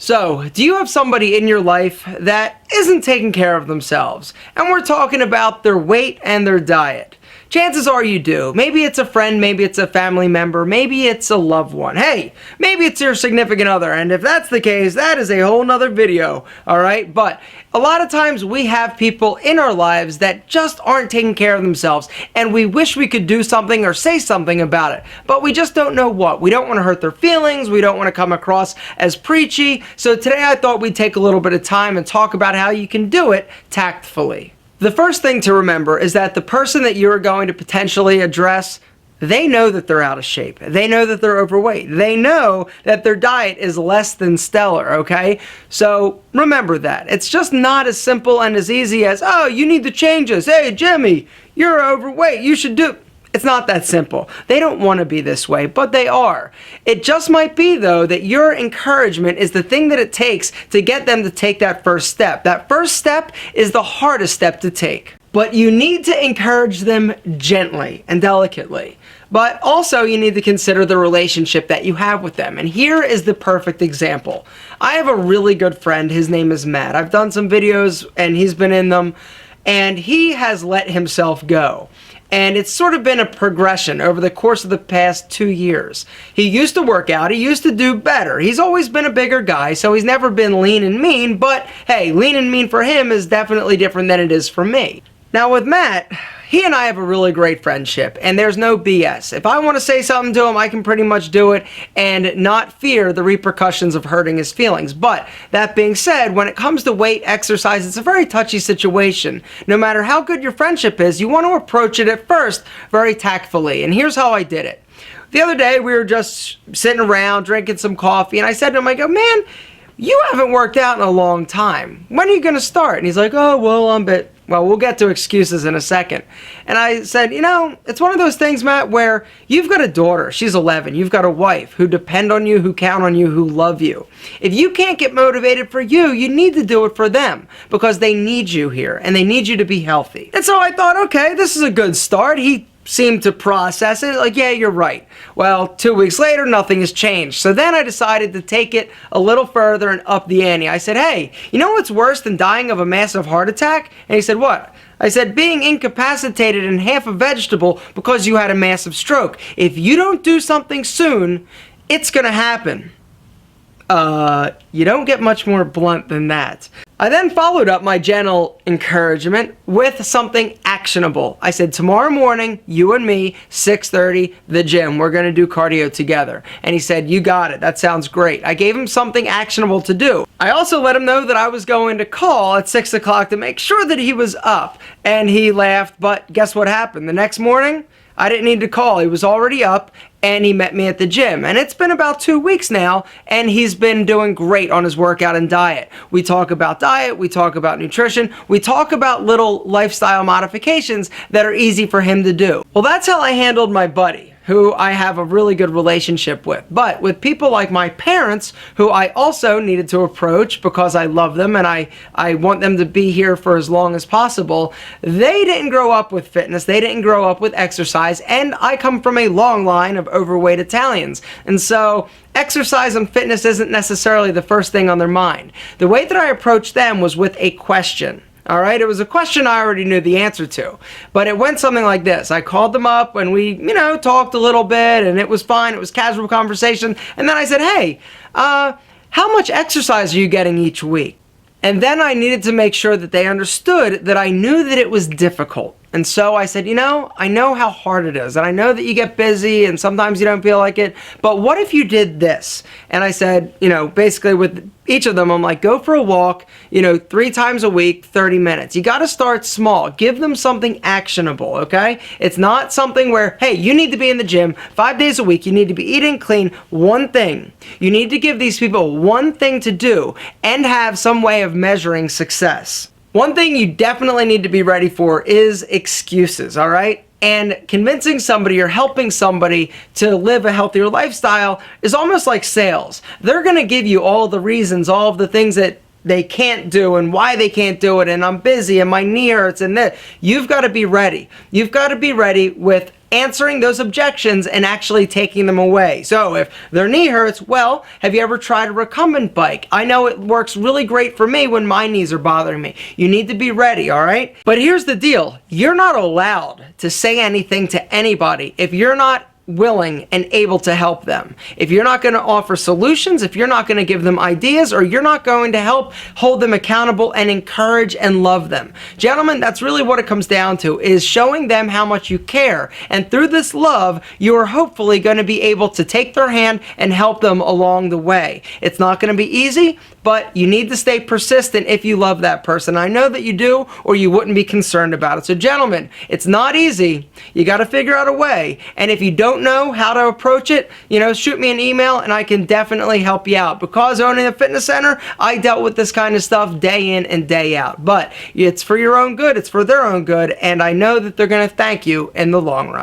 So, do you have somebody in your life that isn't taking care of themselves? And we're talking about their weight and their diet. Chances are you do. Maybe it's a friend, maybe it's a family member, maybe it's a loved one. Hey, maybe it's your significant other, and if that's the case, that is a whole nother video, alright? But a lot of times we have people in our lives that just aren't taking care of themselves, and we wish we could do something or say something about it, but we just don't know what. We don't want to hurt their feelings, we don't want to come across as preachy, so today I thought we'd take a little bit of time and talk about how you can do it tactfully. The first thing to remember is that the person that you're going to potentially address, they know that they're out of shape. They know that they're overweight. They know that their diet is less than stellar, okay? So remember that. It's just not as simple and as easy as, oh, you need to change this. Hey, Jimmy, you're overweight. You should do... It's not that simple. They don't want to be this way, but they are. It just might be, though, that your encouragement is the thing that it takes to get them to take that first step. That first step is the hardest step to take. But you need to encourage them gently and delicately. But also you need to consider the relationship that you have with them. And here is the perfect example. I have a really good friend. His name is Matt. I've done some videos and he's been in them. And he has let himself go. And it's sort of been a progression over the course of the past 2 years. He used to work out, he used to do better. He's always been a bigger guy, so he's never been lean and mean, but hey, lean and mean for him is definitely different than it is for me. Now with Matt, he and I have a really great friendship, and there's no BS. If I want to say something to him, I can pretty much do it and not fear the repercussions of hurting his feelings. But that being said, when it comes to weight, exercise, it's a very touchy situation. No matter how good your friendship is, you want to approach it at first very tactfully, and here's how I did it. The other day, we were just sitting around, drinking some coffee, and I said to him, I go, man, you haven't worked out in a long time. When are you going to start? And he's like, oh, well, we'll get to excuses in a second. And I said, you know, it's one of those things, Matt, where you've got a daughter, she's 11, you've got a wife who depend on you, who count on you, who love you. If you can't get motivated for you, you need to do it for them because they need you here and they need you to be healthy. And so I thought, okay, this is a good start. He seemed to process it, like, yeah, you're right. Well, 2 weeks later, nothing has changed. So then I decided to take it a little further and up the ante. I said, hey, you know what's worse than dying of a massive heart attack? And he said, what? I said, being incapacitated and half a vegetable because you had a massive stroke. If you don't do something soon, it's gonna happen. You don't get much more blunt than that. I then followed up my gentle encouragement with something actionable. I said, tomorrow morning, you and me, 6:30, the gym. We're going to do cardio together. And he said, you got it. That sounds great. I gave him something actionable to do. I also let him know that I was going to call at 6 o'clock to make sure that he was up. And he laughed, but guess what happened? The next morning, I didn't need to call. He was already up and he met me at the gym. And it's been about 2 weeks now and he's been doing great on his workout and diet. We talk about diet, we talk about nutrition, we talk about little lifestyle modifications that are easy for him to do. Well, that's how I handled my buddy, who I have a really good relationship with. But with people like my parents, who I also needed to approach because I love them and I want them to be here for as long as possible, they didn't grow up with fitness, they didn't grow up with exercise, and I come from a long line of overweight Italians. And so exercise and fitness isn't necessarily the first thing on their mind. The way that I approached them was with a question. All right, it was a question I already knew the answer to, but it went something like this. I called them up and we, talked a little bit and it was fine. It was casual conversation. And then I said, hey, how much exercise are you getting each week? And then I needed to make sure that they understood that I knew that it was difficult. And so I said, I know how hard it is, and I know that you get busy and sometimes you don't feel like it, but what if you did this? And I said, basically with each of them, I'm like, go for a walk, 3 times a week, 30 minutes. You got to start small. Give them something actionable, okay? It's not something where, hey, you need to be in the gym 5 days a week. You need to be eating clean. One thing. You need to give these people one thing to do and have some way of measuring success. One thing you definitely need to be ready for is excuses, all right? And convincing somebody or helping somebody to live a healthier lifestyle is almost like sales. They're going to give you all the reasons, all of the things that they can't do and why they can't do it, and I'm busy and my knee hurts and that. You've got to be ready. You've got to be ready with answering those objections and actually taking them away. So if their knee hurts, well, have you ever tried a recumbent bike? I know it works really great for me when my knees are bothering me. You need to be ready, all right? But here's the deal. You're not allowed to say anything to anybody if you're not willing and able to help them. If you're not going to offer solutions, if you're not going to give them ideas, or you're not going to help hold them accountable and encourage and love them. Gentlemen, that's really what it comes down to, is showing them how much you care. And through this love, you are hopefully going to be able to take their hand and help them along the way. It's not going to be easy, but you need to stay persistent if you love that person. I know that you do, or you wouldn't be concerned about it. So gentlemen, it's not easy. You got to figure out a way. And if you don't know how to approach it, shoot me an email and I can definitely help you out. Because owning a fitness center, I dealt with this kind of stuff day in and day out. But it's for your own good. It's for their own good. And I know that they're going to thank you in the long run.